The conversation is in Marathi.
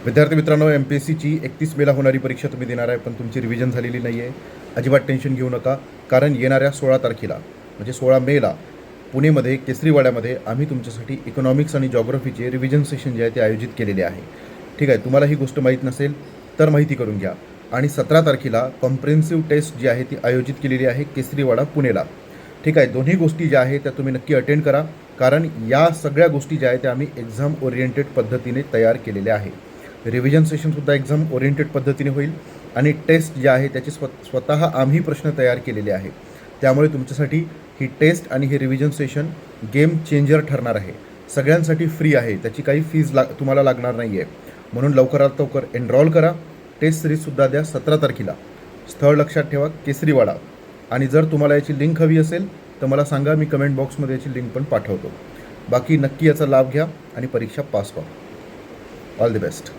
विद्यार्थी मित्रांनो, MPSCची 31 मेला होणारी परीक्षा तुम्ही देणार आहे, पण तुमची रिव्हिजन झालेली नाही आहे. अजिबात टेन्शन घेऊ नका, कारण येणाऱ्या 16 तारखेला म्हणजे 16 मेला पुणेमध्ये केसरीवाड्यामध्ये आम्ही तुमच्यासाठी इकॉनॉमिक्स आणि जॉग्रफीचे रिव्हिजन सेशन जे आहे ते आयोजित केलेले आहे. ठीक आहे, तुम्हाला ही गोष्ट माहीत नसेल तर माहिती करून घ्या. आणि 17 तारखेला कॉम्प्रिहेन्सिव्ह टेस्ट जी आहे ती आयोजित केलेली आहे केसरीवाडा पुणेला. ठीक आहे, दोन्ही गोष्टी ज्या आहेत त्या तुम्ही नक्की अटेंड करा, कारण या सगळ्या गोष्टी ज्या आहेत त्या आम्ही एक्झाम ओरिएंटेड पद्धतीने तयार केलेल्या आहे. रिव्हिजन सेशनसुद्धा एक्झाम ओरिएंटेड पद्धतीने होईल आणि टेस्ट जे आहे त्याचे स्वतः आम्ही प्रश्न तयार केलेले आहे. त्यामुळे तुमच्यासाठी ही टेस्ट आणि हे रिव्हिजन सेशन गेम चेंजर ठरणार आहे. सगळ्यांसाठी फ्री आहे, त्याची काही फीज तुम्हाला लागणार नाही आहे. म्हणून लवकरात लवकर एनरॉल करा. टेस्ट सिरीजसुद्धा द्या 17 तारखेला. स्थळ लक्षात ठेवा, केसरीवाडा. आणि जर तुम्हाला याची लिंक हवी असेल तर मला सांगा, मी कमेंट बॉक्समध्ये याची लिंक पण पाठवतो. बाकी नक्की याचा लाभ घ्या आणि परीक्षा पास व्हा. All the best.